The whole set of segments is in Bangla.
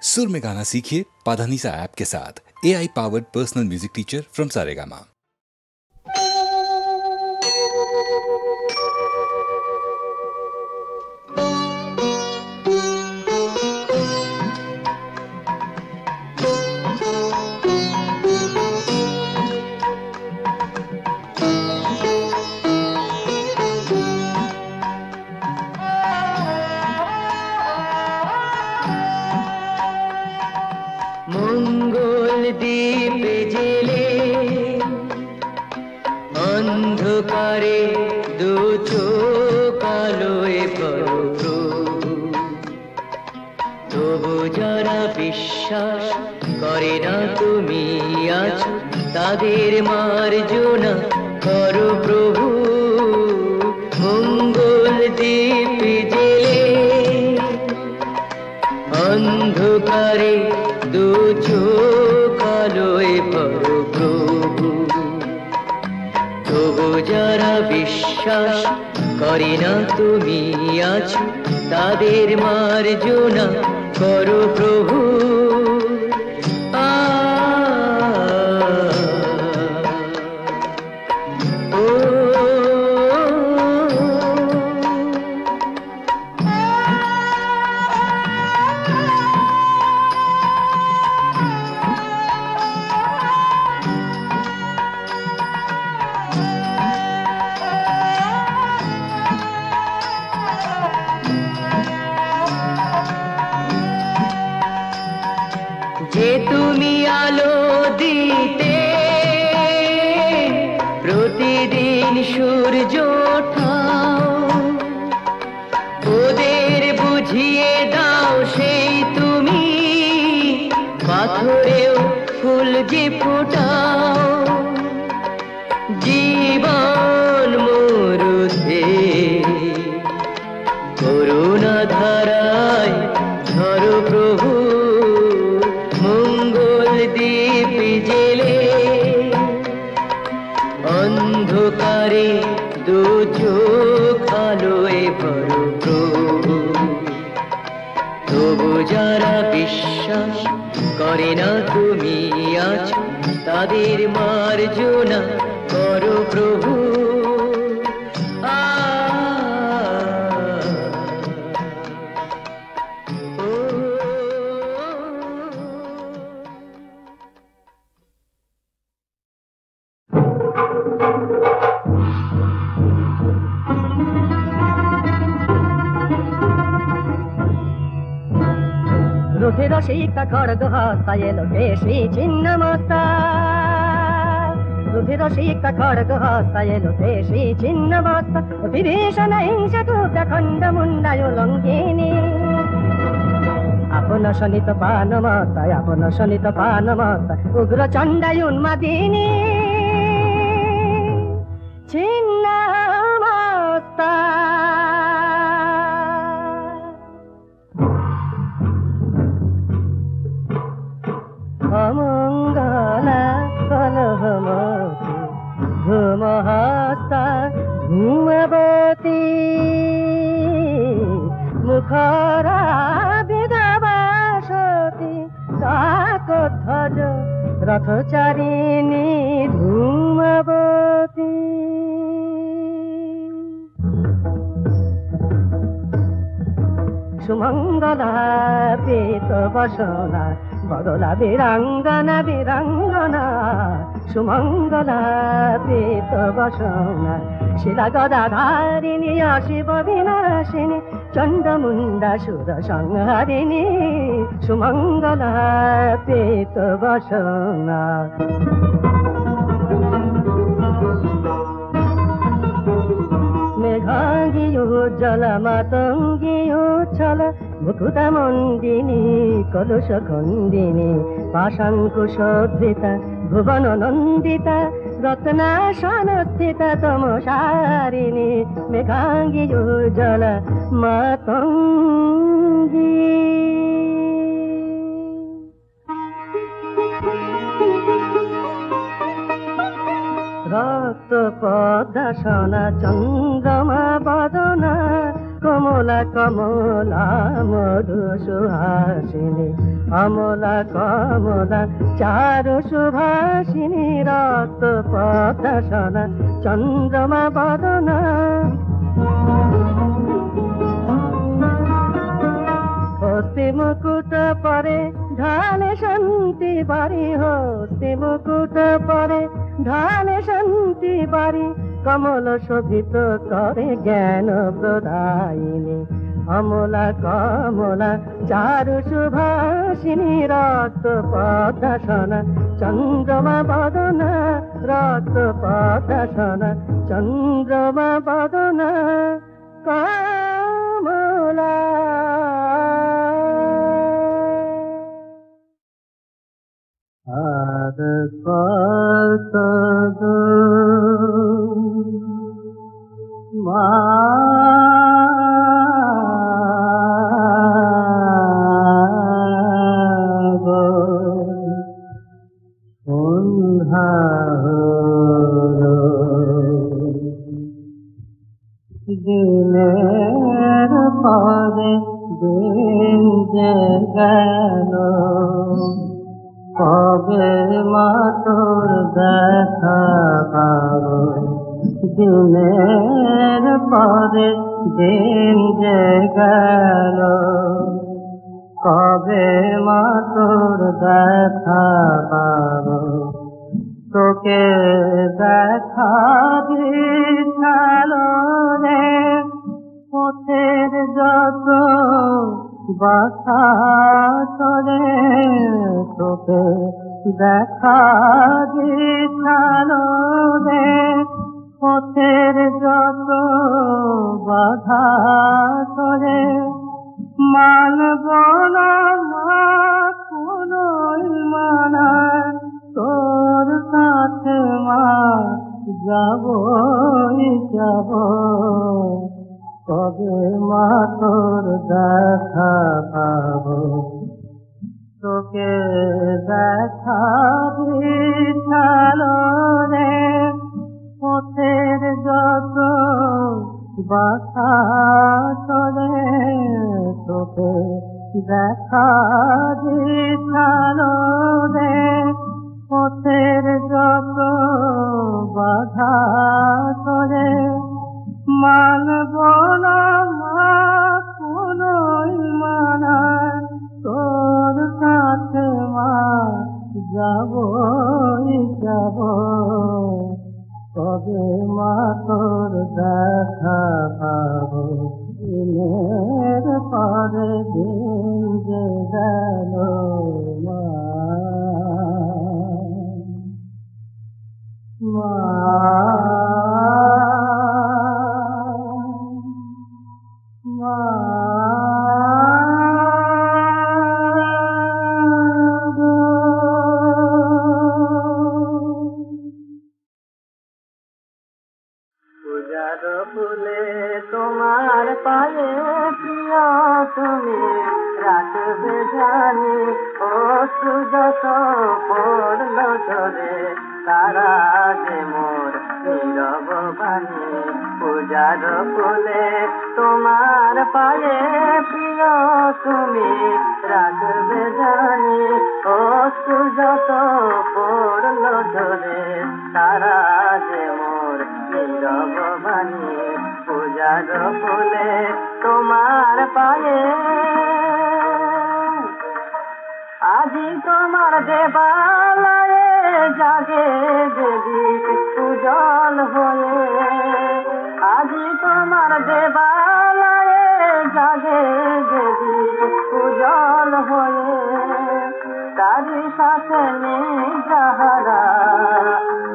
सुर में गाना सीखिए पाधानीसा ऐप के साथ। AI powered personal music teacher from Saregama. তাদের মার্জনা করো প্রভু, মঙ্গল দীপ জেলে অন্ধকারে দু চোখ আলোয় করো প্রভু। তবু যারা বিশ্বাস করে না তুমি আছো, তাদের মার্জনা করো প্রভু। যে তুমি আলো দিতে প্রতিদিন সূর্য ওঠাও, ওদের বুঝিয়ে দাও সেই তুমি পাথরেও ফুল যে ফোটাও। জীবন মরুতে করুণা ধারায় ধরো প্রভু, দীপ জেলে অন্ধকারে দু চোখ আলোয় ভরো প্রভু। তবু যারা বিশ্বাস করে না তুমি আছো, তাদের মার্জনা করো প্রভু। রুধিরশিখা খড়গ হস্তায় এলো কেশী ছিন্নমস্তা, রুধিরশিখা খড়গ হস্তায় এলো কেশী ছিন্নমস্তা। বিভীষণ হিংসা খণ্ড মুন্ডায় লঙ্ঘিনী, আপন শনিত পানমতা, আপন শনিত পানমতা, উগ্র চণ্ডায় উন্মাদিনী ছিন্নমস্তা। অমঙ্গলা কলহমতি ধূমহস্তা ধূমবতী, মুখরা বিধবাসতী কাকধ্বজ রথচারিণী ধূমবতী। সুমঙ্গলা পীত বসনা বদলা বীরাঙ্গনা বীরাঙ্গনা, সুমঙ্গলা পীত বসনা শিলা গদাধারিণী অশিব বিনাশিনী চণ্ডমুণ্ডা সুর সংহারিণী সুমঙ্গলা পীত বসনা। মেঘাঙ্গী উজ্জ্বল মাতঙ্গী উচ্ছল মুকুতা মন্দিনী কলুষ খণ্ডিনী পাশাঙ্কুশোদ্ধৃতা ভুবন নন্দিতা রত্নাসনস্থিতা তমসারিণী মেঘাঙ্গী উজ্জ্বল মাতঙ্গী। রক্ত পদ্মাসনা চন্দ্রমা বদনা অমলা কমলা মধু সুহাসিনী অমলা কমলা চারু সুভাষিনী রক্ত পদ্মাসনা চন্দ্রমা বদনা হস্তি মুকুট পরে ঢালে শান্তি বাড়ি হস্তি মুকুট পরে ঢালে শান্তি বাড়ি কমল শোভিত করে জ্ঞান প্রদায়িনী অমলা কমলা চারু সুভাষিনী রক্ত পদ্মাসনা চন্দ্রমা বদনা রক্ত পদ্মাসনা চন্দ্রমা বদনা কমলা আর কত দিনের পরে দিন যে গেল কবে মা তোর দেখা পাবো দিনের পরে দিন যে গেল কবে মা তোর দেখা পাবো তোকে দেখা দিলো রে পথের যত বাসা করে তোকে দেখা দিলো রে পথের যত বাধা করে মানব না মা কোনোই মানা তোর কাছে মা যাবই যাব কবে মা তোর দেখা পাবো তোকে দেখা দিলো রে পথের যত বাসা করে তোকে দেখা দিলো রে পথের যত বাধা করে মানব না মা কোনোই মানা তোর কাছে মা যাবই যাব কবে মা তোর দেখা পাবো দিনের পরে দিন যে গেল মা পূজার ফুলে তোমার পায়ে প্রিয় তুমি রাখবে জানি ও সুযত পড়ল ধরে তারা যে মোর নীরব বাণী পূজার ফুলে তোমার পায়ে প্রিয় তুমি রাখবে জানি ও সুযত পড়ল ধরে তারা যে মোর নীরব বাণী পূজার ফুলে তোমার পায়ে আজি তোমার দেবালয়ে জাগে দেবী উজ্জ্বল হয়ে আজি তোমার দেবালয়ে জাগে দেবী উজ্জ্বল হয়ে তারি সাথে নেই যাহারা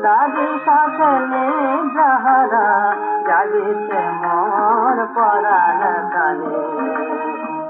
তারি সাথে নেই যাহারা জাগিছে মোর পরাণ কানে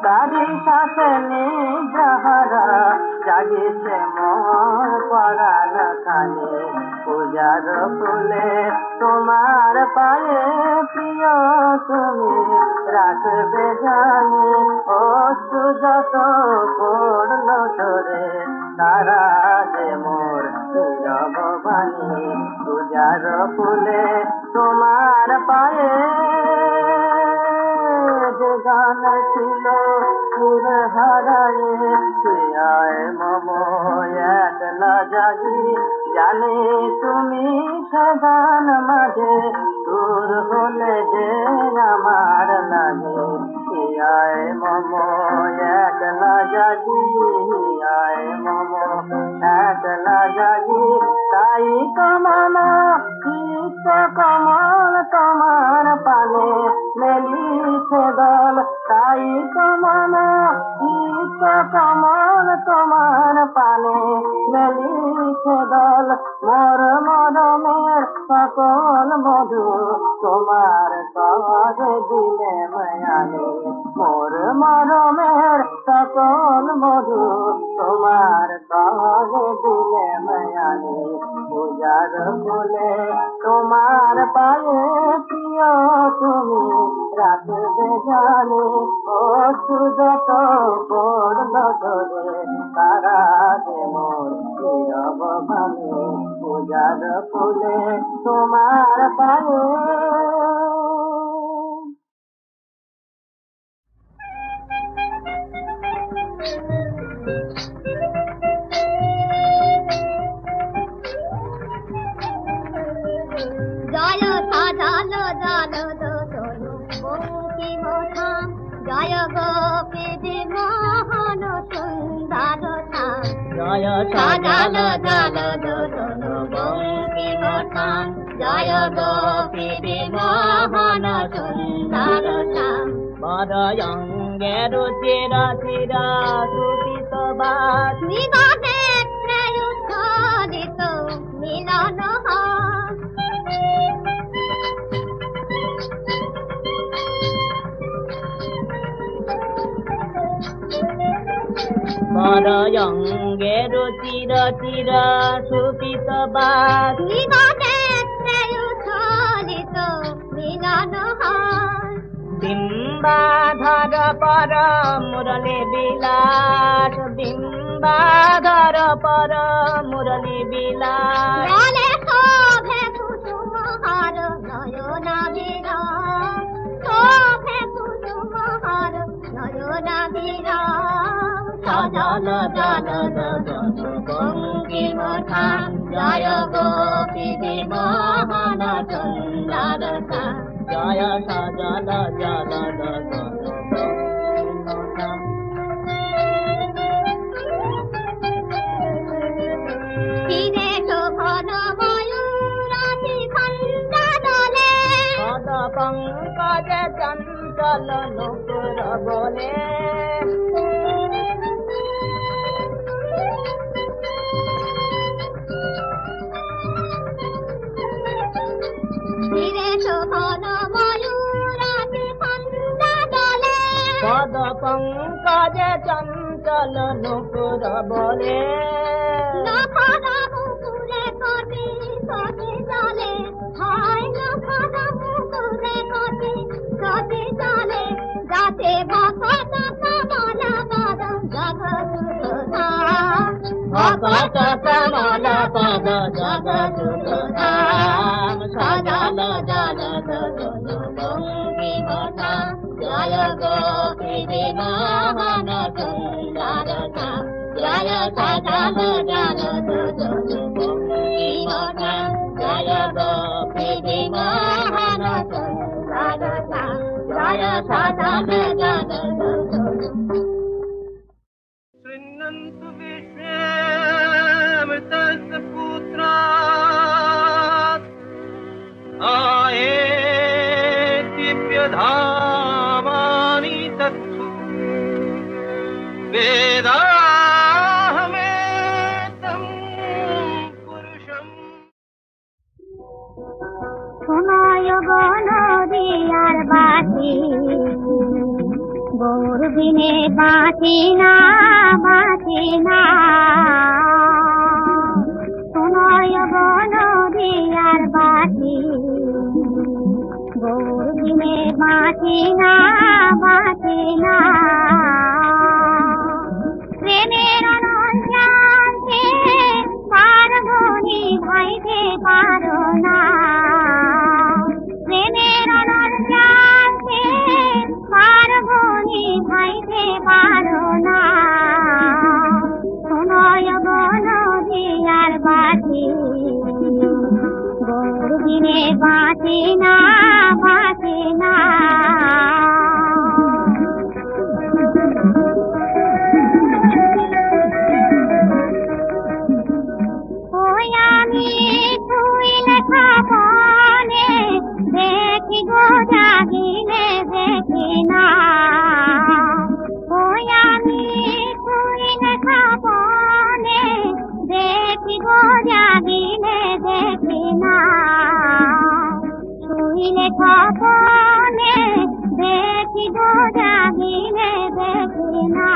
তারি সাথে নেই যাহারা জাগিছে মোর পরাণ কানে পূজার ফুলে তোমার পায়ে প্রিয় তুমি রাখবে জানি ও সুযত পড়ল ধরে তারা যে মোর নীরব বাণী পূজার ফুলে তোমার পায়ে যে জাগি জানি তুমি সদান মাঝে দূর হলে যে আমার লাগে আয় মম একলা জাগি আয় মম একলা জাগি তাই তো মম চিত্ত কমল তোমার পানে মেলিছে দল তাই তো মম চিত্ত কমল তোমার পানে মেলিছে দল মোর মরমের সকল মধু তোমার সহজে দিলে মায়ালে মোর মরমের সকল মধু তোমার সহজে দিলে মায়ালে পূজার ফুলে তোমার পায়ে প্রিয় তুমি রাখবে জানি ও সুযত পড়ল ধরে তারা যে মোর নীরব ভাবে পূজার ফুলে তোমার পায়ে জয় সাজালো জালো দোলো বঙ্কিমধাম জয় গোপীজি মোহন সুন্দর ধাম জয় সাজালো জালো দোলো বঙ্কিমধাম জয় গোপীজি মোহন সুন্দর ধাম বরয়ঙ্গে রুচিরা চিরা সুপিত বাদ নিবাদে ত্রয়ুচ্ছলিত মিলন হয় বরয়ঙ্গে রুচির চিরা সুপিত বাদ নিবাদে ত্রয়ুচ্ছলিত মিলন হয় বিম্বাধর পর মুরলী বিলাস বিম্বাধর পর মুরলী বিলাস বলে শোভে কুসুম হার নয়না বিরাম শোভে কুসুম হার নয়না বিরাম সজল জল দল বঙ্কিমধাম জয় গোপীজি মোহন সুন্দর ধাম জয় সজল জল দল বঙ্কিমধাম তীরে শোভন ময়ূরাতি খণ্ডা দলে পদ পঙ্কজ চঞ্চল নুপুর বলে তীরে শোভন ময়ূরাতি খণ্ডা দলে পদ পঙ্কজ চঞ্চল নুপুর বলে নখরা মুকুরে কটি সখী চলে হয় নখরা মুকুরে কটি সখী চলে যাতে ভকত কমল পদ জগৎ ভকত কমল পদ জগৎ সজল জল দোলো বঙ্কিমধাম জয় গোপীজি মোহন সুন্দর ধাম জয় সজল জল দোলো বঙ্কিমধাম জয় গোপীজি মোহন সুন্দর ধাম জয় সজল জল দোলো शृण्वन्तु विश्वामित्रस्य पुत्रात् आयेत्युप्यधामानि तत्सु वेदाहमेतं पुरुषम् শোনায় গনদিয়ার বাসি গৌর বিনে বাঁচি না শোনায় গনদিয়ার বাসি গৌর বিনে বাঁচি না প্রেমের অনন্যান্তে পারবনি ভাইতে পারো না প্রেমের অনন্যান্তে পারবনি ভাইতে পারো না শোনায় গনদিয়া বাঁচি গৌর বিনে বাঁচি না বাঁচি না ওই আমি তুই লেখা বনে দেখি গো জাগিলে দেখি না ওই আমি তুই লেখা বনে দেখি গো জাগিলে দেখি না তুই লেখা বনে দেখি গো জাগিলে দেখি না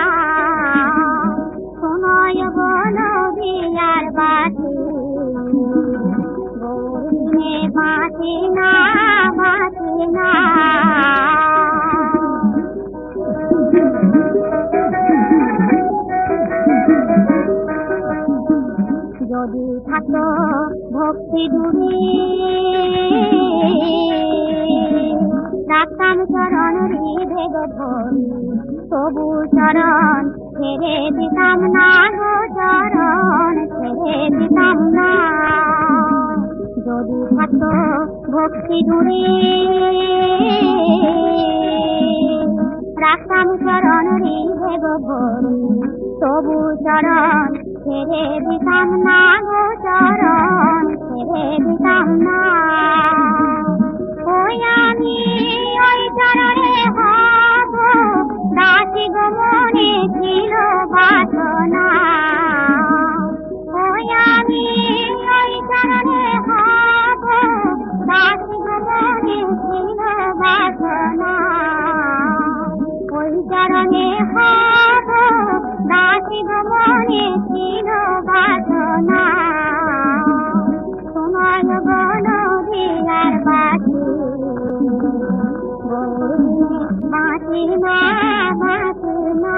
সময় বলো দিয়ার বাতি গৌরিনে বাঁচি না বাঁচি না যদি থাকতো ভক্তি ডুবি রাখতাম চরণ হৃদে ধরি তবু চরণ ছেড়ে দিতাম না গো চরণ ছেড়ে দিতাম না যদি থাকতো ভক্তি ডুবি রাখতাম চরণ হৃদে ধরি তবু চরণ ছেড়ে দিতাম না গো চরণ ছেড়ে দিতাম না ওই আমি ওই চরণে হব দাসী গো মনে ছিল বাসনা ওই আমি ওই চরণে হব দাসী গো মনে ছিল বাসনা ওই চরণে হব দাসী গো মনে ছিল বাসনা তোমার বন দিয়ার বাসি গৌরিনে বাঁচি না বাঁচি না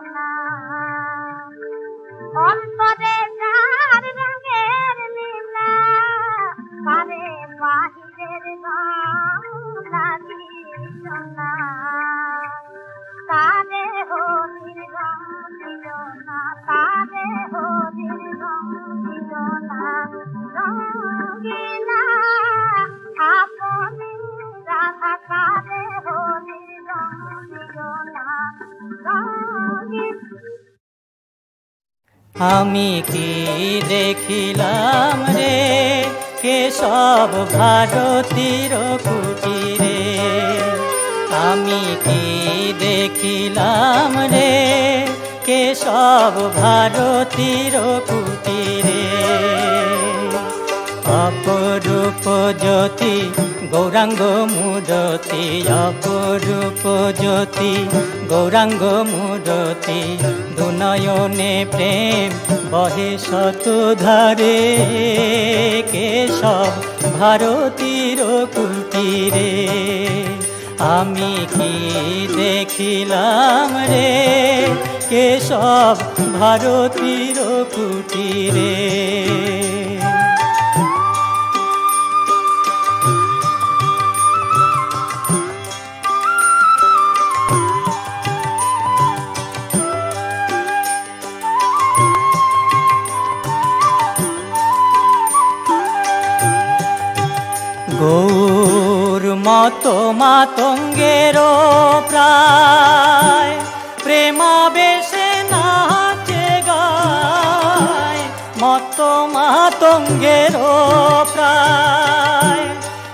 না আমি কি দেখিলাম রে কেশব ভারতীর কুটিরে, আমি কি দেখিলাম রে কেশব ভারতীর কুটিরে। অপরূপ জ্যোতি গৌরাঙ্গ মূরতি, অপরূপ জ্যোতি গৌরাঙ্গ মূরতি, দুনয়নে প্রেম বহে শতধারে, কেশব ভারতীর কুটিরে। আমি কি দেখিলাম রে কেশব ভারতীর কুটিরে। গৌর মত মাতঙ্গের প্রায়, প্রেমাবেশে নাচে গায়, মত মাতঙ্গের প্রায়,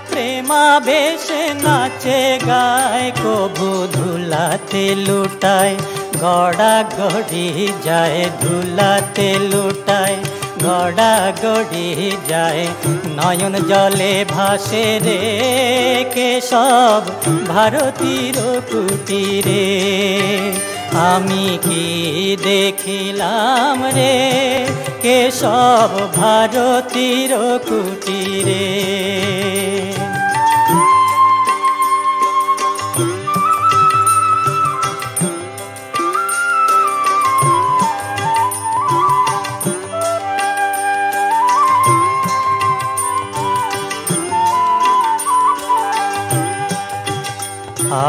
প্রেমাবেশে নাচে গায়, কবু ধুলাতে লুটায়, গড়া গড়ি যায়, ধুলাতে লুটায়, গড়া গড়ি যায়, নয়ন জলে ভাসে রে কেশব ভারতীর কুটিরে। আমি কি দেখিলাম রে কেশব ভারতীর কুটিরে।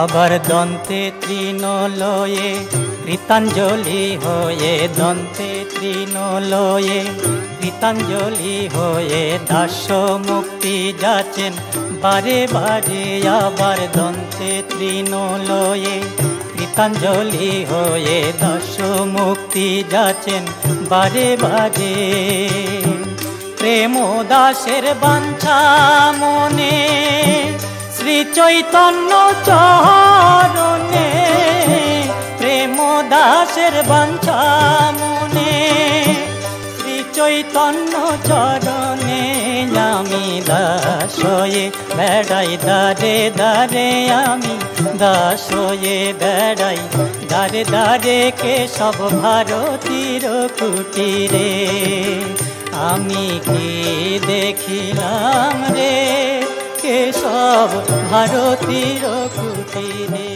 আবার দন্তে তৃণলয়ে কৃতাঞ্জলি হয়ে, দন্তে তৃণলয়ে কৃতাঞ্জলি হয়ে, দাস্য মুক্তি যাচেন বারে বারে। আবার দন্তে তৃণলয়ে কৃতাঞ্জলি হয়ে, দাস্য মুক্তি যাচেন বারে বারে। প্রেম দাসের বাঞ্ছা মনে শ্রী চৈতন্য চরণে, প্রেম দাসের বাঞ্ছা মনে শ্রী চৈতন্য চরণে। আমি দাস হয়ে বেড়াই দারে দারে, আমি দাস হয়ে বেড়াই দারে দারে কেশব ভারতীর কুটিরে। আমি কি দেখিলাম রে কেশব ভারতীর কুটিরে।